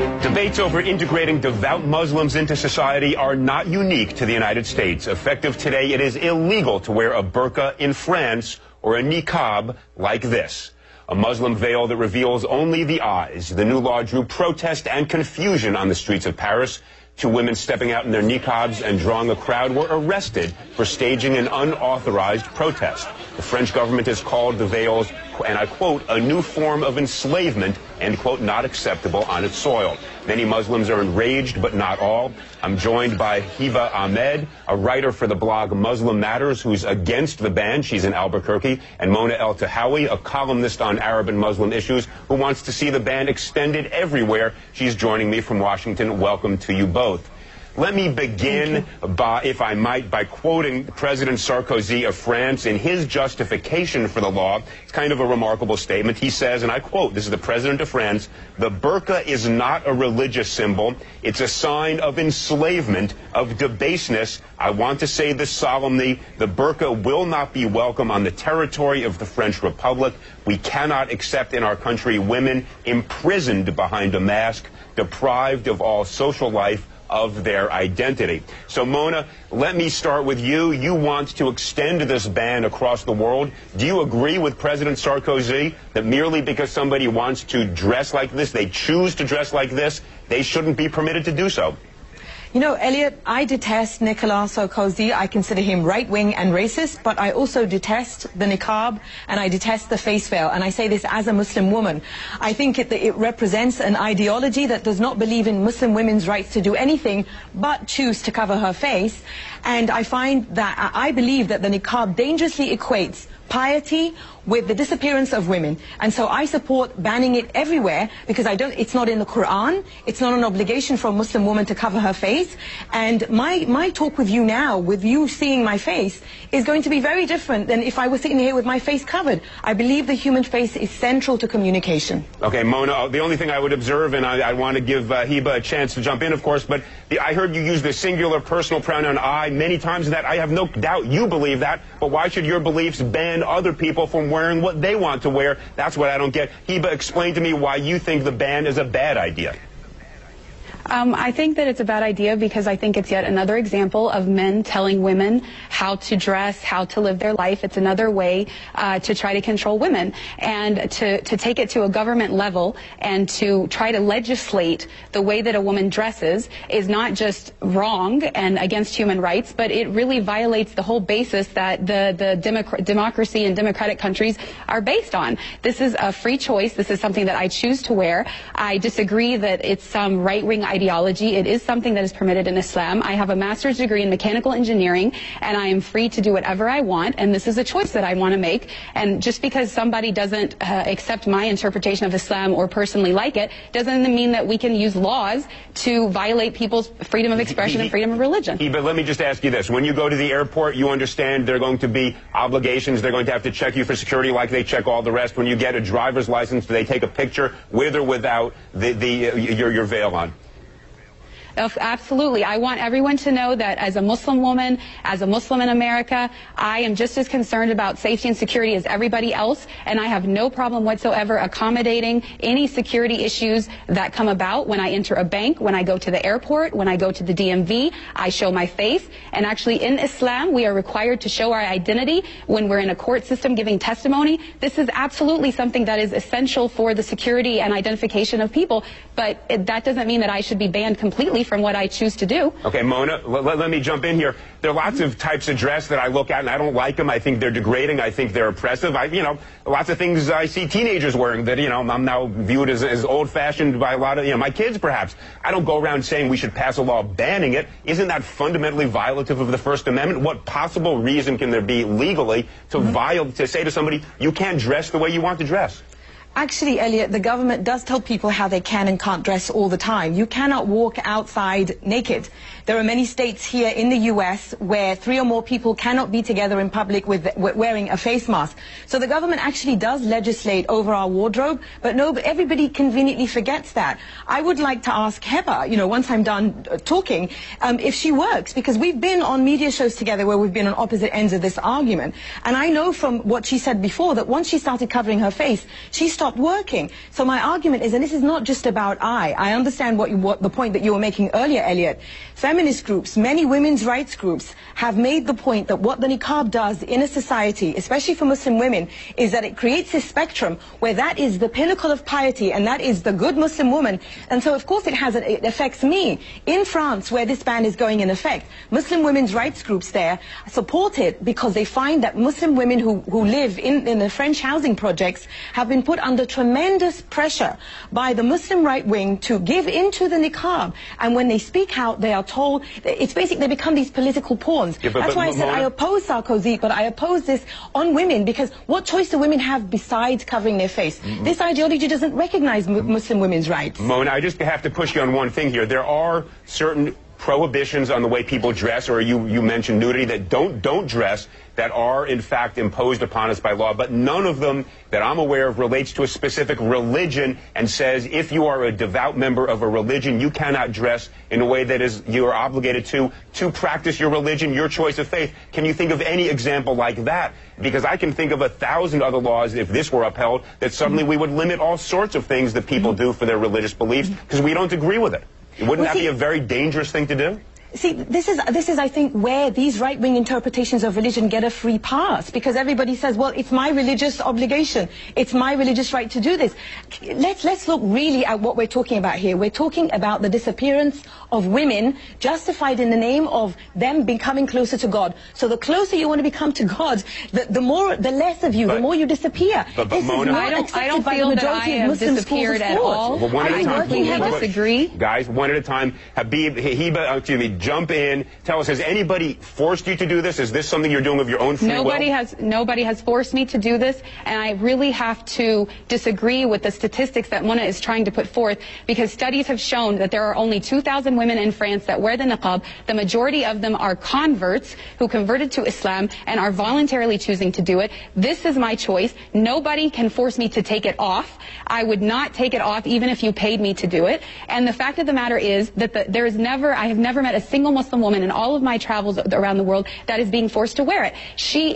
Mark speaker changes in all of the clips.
Speaker 1: Debates over integrating devout Muslims into society are not unique to the United States. Effective today, it is illegal to wear a burqa in France or a niqab like this, a Muslim veil that reveals only the eyes. The new law drew protest and confusion on the streets of Paris. Two women stepping out in their niqabs and drawing a crowd were arrested for staging an unauthorized protest. The French government has called the veils, and I quote, a new form of enslavement, end quote, not acceptable on its soil. Many Muslims are enraged, but not all. I'm joined by Hiba Ahmed, a writer for the blog Muslim Matters, who's against the ban. She's in Albuquerque. And Mona El Tahawi, a columnist on Arab and Muslim issues, who wants to see the ban extended everywhere. She's joining me from Washington. Welcome to you both. Let me begin, if I might, by quoting President Sarkozy of France in his justification for the law. It's kind of a remarkable statement. He says, and I quote, this is the President of France, "The burqa is not a religious symbol. It's a sign of enslavement, of debaseness. I want to say this solemnly. The burqa will not be welcome on the territory of the French Republic. We cannot accept in our country women imprisoned behind a mask, deprived of all social life, of their identity." So, Mona, let me start with you. You want to extend this ban across the world. Do you agree with President Sarkozy that merely because somebody wants to dress like this, they choose to dress like this, they shouldn't be permitted to do so?
Speaker 2: You know, Elliot, I detest Nicolas Sarkozy. I consider him right-wing and racist, but I also detest the niqab and I detest the face veil. And I say this as a Muslim woman. I think it represents an ideology that does not believe in Muslim women's rights to do anything but choose to cover her face. And I find that I believe that the niqab dangerously equates piety with the disappearance of women. And so I support banning it everywhere because it's not in the Quran, it's not an obligation for a Muslim woman to cover her face. And my talk with you now, with you seeing my face, is going to be very different than if I was sitting here with my face covered. I believe the human face is central to communication.
Speaker 1: Okay, Mona, the only thing I would observe, and I want to give Hiba a chance to jump in, of course, but I heard you use the singular personal pronoun I many times, and that I have no doubt you believe that, but why should your beliefs ban other people from wearing what they want to wear? That's what I don't get. Hiba, explain to me why you think the ban is a bad idea.
Speaker 3: I think that it's a bad idea because I think it's yet another example of men telling women how to dress, how to live their life. It's another way to try to control women, and to take it to a government level and to try to legislate the way that a woman dresses is not just wrong and against human rights, but it really violates the whole basis that the democracy and democratic countries are based on. This is a free choice. This is something that I choose to wear. I disagree that it's some right-wing ideology. It is something that is permitted in Islam. I have a master's degree in mechanical engineering, and I am free to do whatever I want, and this is a choice that I want to make. And just because somebody doesn't accept my interpretation of Islam or personally like it, doesn't mean that we can use laws to violate people's freedom of expression and freedom of religion.
Speaker 1: But let me just ask you this. When you go to the airport, you understand there are going to be obligations. They're going to have to check you for security like they check all the rest. When you get a driver's license, do they take a picture with or without your veil on?
Speaker 3: Absolutely. I want everyone to know that as a Muslim woman, as a Muslim in America, I am just as concerned about safety and security as everybody else, and I have no problem whatsoever accommodating any security issues that come about when I enter a bank, when I go to the airport, when I go to the DMV. I show my face, and actually in Islam, we are required to show our identity when we're in a court system giving testimony. This is absolutely something that is essential for the security and identification of people, but that doesn't mean that I should be banned completely from what I choose to do.
Speaker 1: Okay, Mona, let me jump in here. There are lots of types of dress that I look at and I don't like them. I think they're degrading. I think they're oppressive. Lots of things I see teenagers wearing that, I'm now viewed as old-fashioned by a lot of, my kids perhaps. I don't go around saying we should pass a law banning it. Isn't that fundamentally violative of the First Amendment? What possible reason can there be legally to say to somebody, you can't dress the way you want to dress?
Speaker 2: Actually, Elliot, the government does tell people how they can and can't dress all the time. You cannot walk outside naked. There are many states here in the U.S. where 3 or more people cannot be together in public with wearing a face mask. So the government actually does legislate over our wardrobe, but everybody conveniently forgets that. I would like to ask Heba, once I'm done talking, if she works, because we've been on media shows together where we've been on opposite ends of this argument. And I know from what she said before that once she started covering her face, she stopped working. So my argument is, and this is not just about I understand what the point that you were making earlier, Elliot. Feminist groups, many women's rights groups have made the point that what the niqab does in a society, especially for Muslim women, is that it creates a spectrum where that is the pinnacle of piety and that is the good Muslim woman. And so of course it affects me. In France, where this ban is going in effect, Muslim women's rights groups there support it because they find that Muslim women who live in the French housing projects have been put under tremendous pressure by the Muslim right wing to give into the niqab. And when they speak out, they are told, it's basically, they become these political pawns. Yeah, that's why I said I oppose Sarkozy, but I oppose this on women, because what choice do women have besides covering their face? This ideology doesn't recognize Muslim women's rights.
Speaker 1: Mona, I just have to push you on one thing here. There are certain prohibitions on the way people dress, or you mentioned nudity, that don't dress, that are in fact imposed upon us by law, but none of them that I'm aware of relates to a specific religion and says if you are a devout member of a religion, you cannot dress in a way that is you are obligated to practice your religion, your choice of faith. Can you think of any example like that? Because I can think of 1,000 other laws, if this were upheld, that suddenly we would limit all sorts of things that people do for their religious beliefs because we don't agree with it. Wouldn't that be a very dangerous thing to do?
Speaker 2: See, this is, I think, where these right-wing interpretations of religion get a free pass, because everybody says, well, it's my religious obligation. It's my religious right to do this. Let's look really at what we're talking about here. We're talking about the disappearance of women justified in the name of them becoming closer to God. So the closer you want to become to God, the less of you, the more you disappear.
Speaker 1: But Mona,
Speaker 3: I don't feel that I have disappeared at all.
Speaker 1: Well, one at a time.
Speaker 3: I disagree.
Speaker 1: Guys, one at a time. Habib, Hiba, excuse me, jump in. Tell us, has anybody forced you to do this? Is this something you're doing of your own free will?
Speaker 3: Nobody has forced me to do this, and I really have to disagree with the statistics that Mona is trying to put forth, because studies have shown that there are only 2,000 women in France that wear the niqab. The majority of them are converts who converted to Islam and are voluntarily choosing to do it. This is my choice. Nobody can force me to take it off. I would not take it off even if you paid me to do it. And the fact of the matter is that I have never met a single Muslim woman in all of my travels around the world that is being forced to wear it.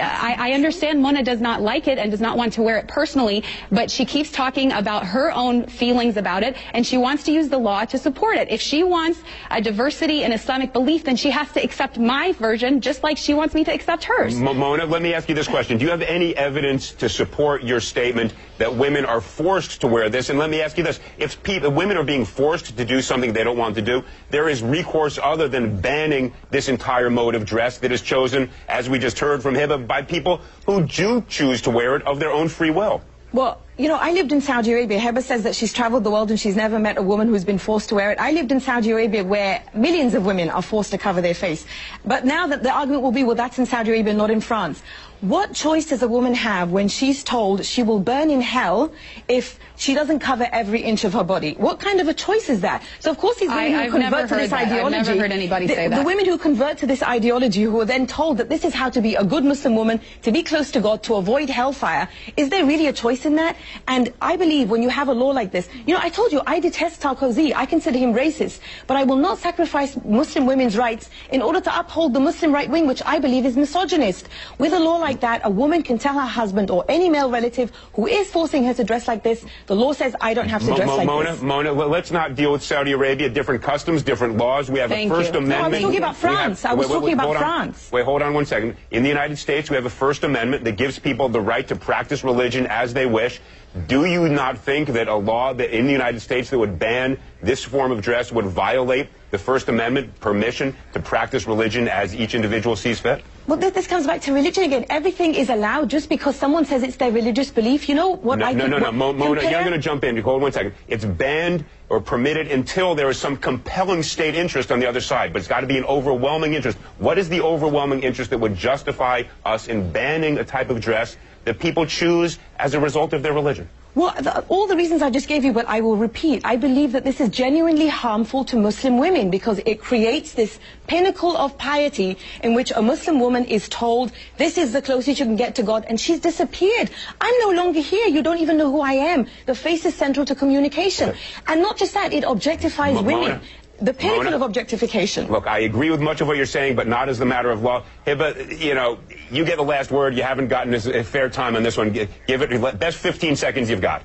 Speaker 3: I understand Mona does not like it and does not want to wear it personally, but she keeps talking about her own feelings about it, and she wants to use the law to support it. If she wants a diversity in Islamic belief, then she has to accept my version just like she wants me to accept hers.
Speaker 1: Mona, let me ask you this question. Do you have any evidence to support your statement that women are forced to wear this? And let me ask you this. If women are being forced to do something they don't want to do, there is recourse other than banning this entire mode of dress that is chosen, as we just heard from Hiba, by people who do choose to wear it of their own free will.
Speaker 2: Well, you know, I lived in Saudi Arabia. Heba says that she's traveled the world and she's never met a woman who's been forced to wear it. I lived in Saudi Arabia where millions of women are forced to cover their face. But now that the argument will be, well, that's in Saudi Arabia, not in France. What choice does a woman have when she's told she will burn in hell if she doesn't cover every inch of her body? What kind of a choice is that? So of course these women who convert to this ideology,
Speaker 3: I've never heard anybody say that.
Speaker 2: The women who convert to this ideology, who are then told that this is how to be a good Muslim woman, to be close to God, to avoid hellfire, is there really a choice in that? And I believe when you have a law like this, you know, I told you I detest Sarkozy. I consider him racist, but I will not sacrifice Muslim women's rights in order to uphold the Muslim right wing, which I believe is misogynist. With a law like that, a woman can tell her husband or any male relative who is forcing her to dress like this, the law says I don't have to dress like this.
Speaker 1: Mona, let's not deal with Saudi Arabia. Different customs, different laws. We have a First Amendment.
Speaker 2: No, I was talking about France. I was talking about France.
Speaker 1: Wait, hold on one second. In the United States, we have a First Amendment that gives people the right to practice religion as they wish. Do you not think that a law that in the United States that would ban this form of dress would violate the First Amendment permission to practice religion as each individual sees fit?
Speaker 2: Well, this comes back to religion again. Everything is allowed just because someone says it's their religious belief. You know what I think?
Speaker 1: No. Mona, you're going to jump in. Hold 1 second. It's banned or permitted until there is some compelling state interest on the other side. But it's got to be an overwhelming interest. What is the overwhelming interest that would justify us in banning a type of dress that people choose as a result of their religion?
Speaker 2: Well, all the reasons I just gave you, but I will repeat. I believe that this is genuinely harmful to Muslim women because it creates this pinnacle of piety in which a Muslim woman is told, this is the closest you can get to God, and she's disappeared. I'm no longer here. You don't even know who I am. The face is central to communication. And not just that, it objectifies women. The pinnacle of objectification.
Speaker 1: Look, I agree with much of what you're saying, but not as a matter of law. Hiba, you know, you get the last word. You haven't gotten a fair time on this one. Give it the best 15 seconds you've got.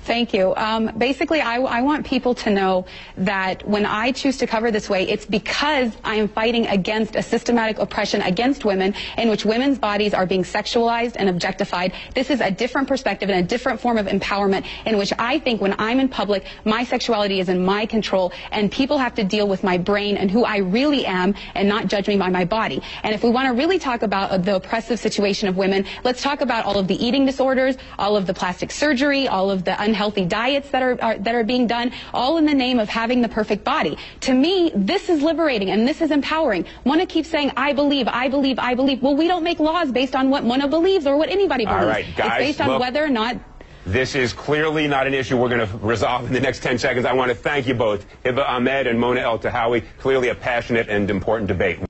Speaker 3: Thank you. Basically, I want people to know that when I choose to cover this way, it's because I am fighting against a systematic oppression against women in which women's bodies are being sexualized and objectified. This is a different perspective and a different form of empowerment in which I think when I'm in public, my sexuality is in my control, and people have to deal with my brain and who I really am and not judge me by my body. And if we want to really talk about the oppressive situation of women, let's talk about all of the eating disorders, all of the plastic surgery, all of the unhealthy diets that are being done, all in the name of having the perfect body. To me, this is liberating and this is empowering. Mona keeps saying, I believe, I believe, I believe. Well, we don't make laws based on what Mona believes or what anybody believes.
Speaker 1: All right, guys,
Speaker 3: it's based on whether or not...
Speaker 1: This is clearly not an issue we're going to resolve in the next 10 seconds. I want to thank you both, Hiba Ahmed and Mona El Tahawi. Clearly a passionate and important debate.